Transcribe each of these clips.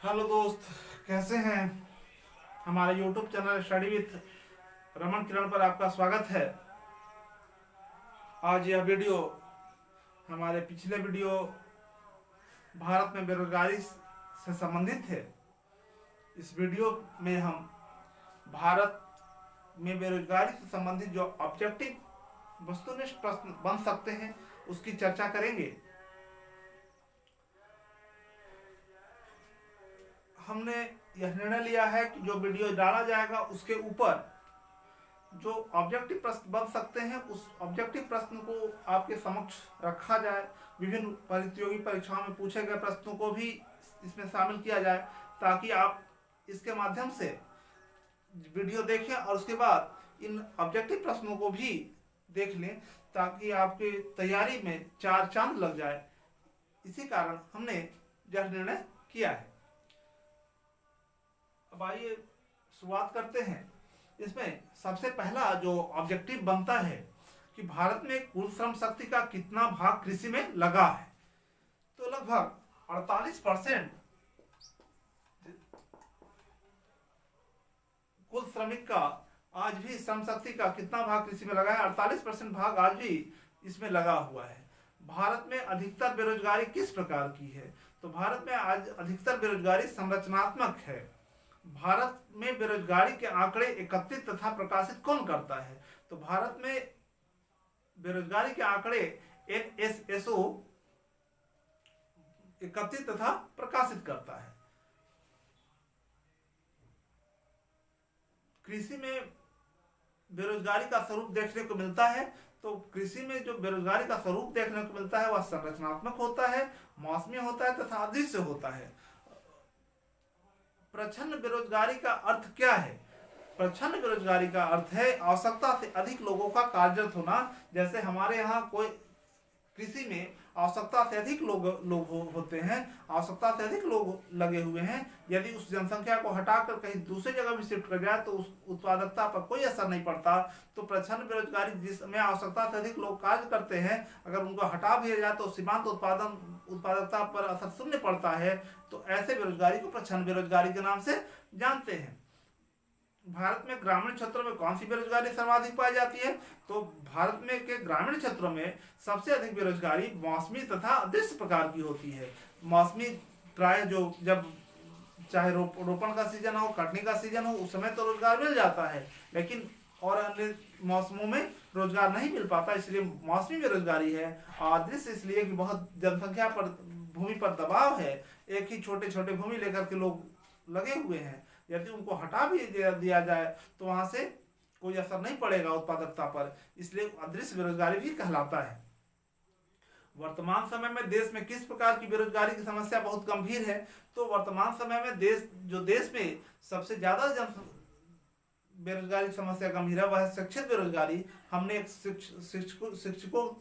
Hello दोस्त, कैसे हैं। हमारे YouTube channel study with Raman Kiran पर आपका स्वागत है। आज यह वीडियो हमारे पिछले वीडियो भारत में बेरोजगारी से संबंधित है। इस वीडियो में हम भारत में बेरोजगारी से संबंधित जो ऑब्जेक्टिव वस्तुनिष्ठ प्रश्न बन सकते हैं उसकी चर्चा करेंगे। हमने यह निर्णय लिया है कि जो वीडियो डाला जाएगा उसके ऊपर जो ऑब्जेक्टिव प्रश्न बन सकते हैं उस ऑब्जेक्टिव प्रश्न को आपके समक्ष रखा जाए। विभिन्न प्रतियोगी परीक्षाओं में पूछे गए प्रश्नों को भी इसमें शामिल किया जाए ताकि आप इसके माध्यम से वीडियो देखें और उसके बाद इन ऑब्जेक्टिव प्रश्नों को भी देख लें ताकि आपकी तैयारी में चार चांद लग जाए। इसी कारण हमने यह निर्णय किया है। अब आइए शुरुआत करते हैं। इसमें सबसे पहला जो ऑब्जेक्टिव बनता है कि भारत में कुल श्रम शक्ति का कितना भाग कृषि में लगा है। तो लगभग 48% कुल श्रमिक का आज भी श्रम शक्ति का कितना भाग कृषि में लगा है। 48% भाग आज भी इसमें लगा हुआ है। भारत में अधिकतर बेरोजगारी किस प्रकार की है। तो भारत में आज अधिकतर बेरोजगारी संरचनात्मक है। भारत में बेरोजगारी के आंकड़े एकत्रित तथा प्रकाशित कौन करता है। तो भारत में बेरोजगारी के आंकड़े एनएसएसओ एकत्रित तथा प्रकाशित करता है। कृषि में बेरोजगारी का स्वरूप देखने को मिलता है। तो कृषि में जो बेरोजगारी का स्वरूप देखने को मिलता है वह संरचनात्मक होता है, मौसमी होता है तथा अदृश्य होता है। प्रच्छन्न बेरोजगारी का अर्थ क्या है। प्रच्छन्न बेरोजगारी का अर्थ है आवश्यकता से अधिक लोगों का कार्यरत होना। जैसे हमारे यहाँ कोई कृषि में आवश्यकता से अधिक लोग होते हैं, आवश्यकता से अधिक लोग लगे हुए हैं। यदि उस जनसंख्या को हटाकर कहीं दूसरी जगह भी शिफ्ट कर जाए तो उस उत्पादकता पर कोई असर नहीं पड़ता। तो प्रच्छन्न बेरोजगारी जिसमें आवश्यकता से अधिक लोग कार्य करते हैं, अगर उनको हटा दिया जाए तो सीमांत उत्पादकता पर असर शून्य पड़ता है। तो ऐसे बेरोजगारी को प्रच्छन्न बेरोजगारी के नाम से जानते हैं। भारत में ग्रामीण क्षेत्रों में कौन सी बेरोजगारी सर्वाधिक पाई जाती है। तो भारत में के ग्रामीण क्षेत्रों में सबसे अधिक बेरोजगारी मौसमी तथा अदृश्य प्रकार की होती है। मौसमी प्राय जो जब चाहे रोपण का सीजन हो, कटनी का सीजन हो, उस समय तो रोजगार मिल जाता है, लेकिन और अन्य मौसमों में रोजगार नहीं मिल पाता, इसलिए मौसमी बेरोजगारी है। और अदृश्य इसलिए कि बहुत जनसंख्या पर भूमि पर दबाव है, एक ही छोटे छोटे भूमि लेकर के लोग लगे हुए हैं। यदि उनको हटा भी दिया जाए तो वहां से कोई असर नहीं पड़ेगा उत्पादकता पर, इसलिए अदृश्य बेरोजगारी भी कहलाता है। वर्तमान समय में देश में किस प्रकार की बेरोजगारी की समस्या बहुत गंभीर है। तो वर्तमान समय में देश में सबसे ज्यादा बेरोजगारी की समस्या गंभीर है वह है शिक्षित बेरोजगारी। हमने एक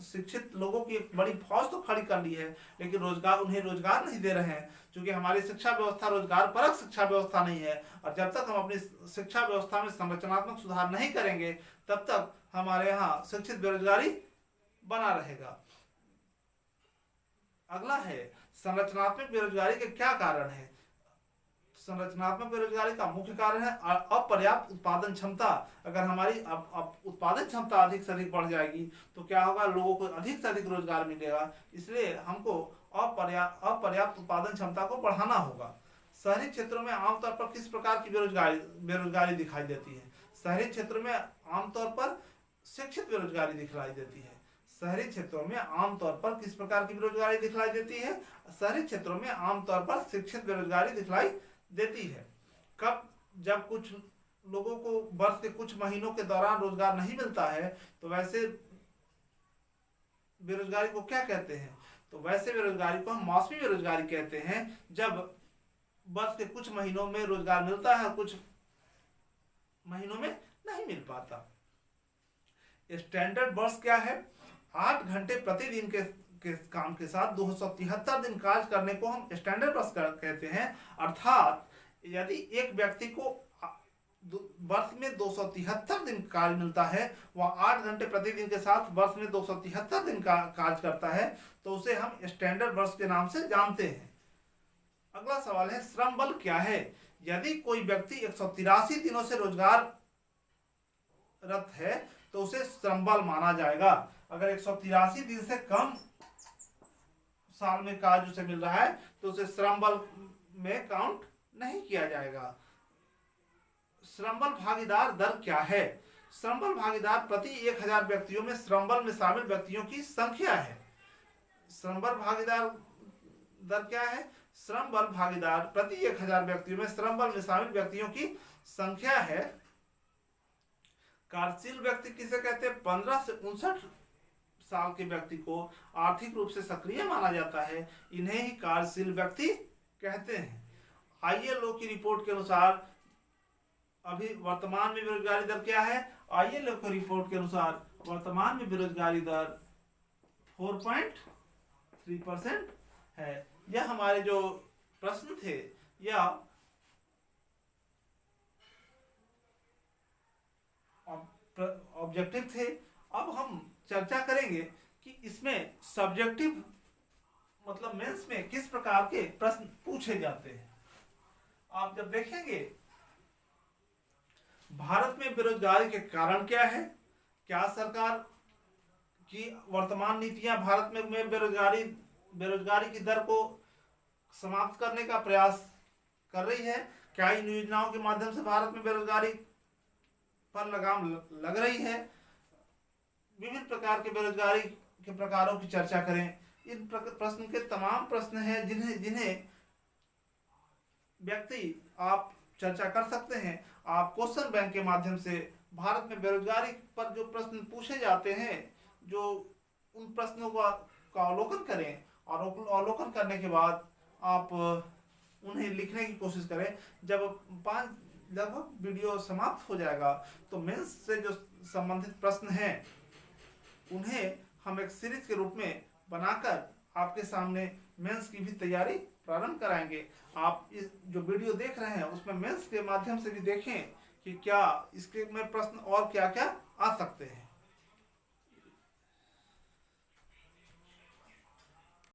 शिक्षित लोगों की एक बड़ी फौज तो खड़ी कर ली है, लेकिन उन्हें रोजगार नहीं दे रहे हैं, क्योंकि हमारी शिक्षा व्यवस्था रोजगार परक शिक्षा व्यवस्था नहीं है। और जब तक हम अपनी शिक्षा व्यवस्था में संरचनात्मक सुधार नहीं करेंगे तब तक हमारे यहाँ शिक्षित बेरोजगारी बना रहेगा। अगला है संरचनात्मक बेरोजगारी के क्या कारण है। संरचनात्मक बेरोजगारी का मुख्य कारण है अपर्याप्त उत्पादन क्षमता। अगर हमारी उत्पादन क्षमता अधिक से अधिक बढ़ जाएगी तो क्या होगा, लोगों को अधिक से अधिक रोजगार मिलेगा। इसलिए हमको अपर्याप्त उत्पादन क्षमता को बढ़ाना होगा। शहरी क्षेत्रों में आमतौर पर किस प्रकार की बेरोजगारी दिखाई देती है। शहरी क्षेत्रों में आमतौर पर शिक्षित बेरोजगारी दिखलाई देती है। शहरी क्षेत्रों में आमतौर पर किस प्रकार की बेरोजगारी दिखलाई देती है। शहरी क्षेत्रों में आमतौर पर शिक्षित बेरोजगारी दिखलाई देती है। कब, जब कुछ लोगों को वर्ष के कुछ महीनों के दौरान रोजगार नहीं मिलता है तो वैसे बेरोजगारी को क्या कहते हैं। तो वैसे बेरोजगारी को हम मौसमी बेरोजगारी कहते हैं, जब वर्ष के कुछ महीनों में रोजगार मिलता है और कुछ महीनों में नहीं मिल पाता। स्टैंडर्ड वर्ष क्या है। 8 घंटे प्रतिदिन के काम के साथ 273 दिन कार्य करने को हम स्टैंडर्ड वर्ष कहते हैं। अर्थात यदि एक व्यक्ति को वर्ष में 273 दिन कार्य मिलता है, वह 8 घंटे प्रतिदिन के साथ वर्ष में 273 दिन का कार्य करता है, तो उसे हम स्टैंडर्ड वर्ष के नाम से जानते हैं। अगला अगला सवाल है श्रम बल क्या है। यदि कोई व्यक्ति 183 दिनों से रोजगाररत है तो उसे श्रम बल माना जाएगा। अगर 183 दिन से कम साल में कार्य उसे मिल रहा है तो उसे श्रम बल में काउंट नहीं किया जाएगा। श्रम बल भागीदार दर क्या है। श्रम बल भागीदार प्रति 1000 व्यक्तियों में श्रम बल में शामिल व्यक्तियों की संख्या है। श्रम बल भागीदार दर क्या है। श्रम बल भागीदार प्रति 1000 व्यक्तियों में श्रम बल में शामिल व्यक्तियों की संख्या है। कार्यशील व्यक्ति किसे कहते हैं। 15 से 59 साल के व्यक्ति को आर्थिक रूप से सक्रिय माना जाता है, इन्हें ही कार्यशील व्यक्ति कहते हैं। आईएलओ की रिपोर्ट के अनुसार अभी वर्तमान में बेरोजगारी दर क्या है। आईएलओ की रिपोर्ट के अनुसार वर्तमान में बेरोजगारी दर 4.3% है। यह हमारे जो प्रश्न थे या ऑब्जेक्टिव थे। अब हम चर्चा करेंगे कि इसमें सब्जेक्टिव मतलब मेंस में किस प्रकार के प्रश्न पूछे जाते हैं। आप जब देखेंगे भारत में बेरोजगारी के कारण क्या है, क्या सरकार की वर्तमान नीतियां भारत में बेरोजगारी की दर को समाप्त करने का प्रयास कर रही है, क्या इन योजनाओं के माध्यम से भारत में बेरोजगारी पर लगाम लग रही है। विभिन्न प्रकार के बेरोजगारी के प्रकारों की चर्चा करें। इन प्रश्न के तमाम प्रश्न हैं जिन्हें व्यक्ति आप चर्चा कर सकते हैं। आप क्वेश्चन बैंक के माध्यम से भारत में बेरोजगारी पर जो प्रश्न पूछे जाते हैं, जो उन प्रश्नों का अवलोकन करें और अवलोकन करने के बाद आप उन्हें लिखने की कोशिश करें। जब लगभग वीडियो समाप्त हो जाएगा तो मेंस से जो संबंधित प्रश्न हैं उन्हें हम एक सीरीज के रूप में बनाकर आपके सामने मेंस की भी तैयारी प्रारंभ कराएंगे। आप इस जो वीडियो देख रहे हैं उसमें मेंस के माध्यम से भी देखें कि क्या इसके में प्रश्न और क्या क्या आ सकते हैं।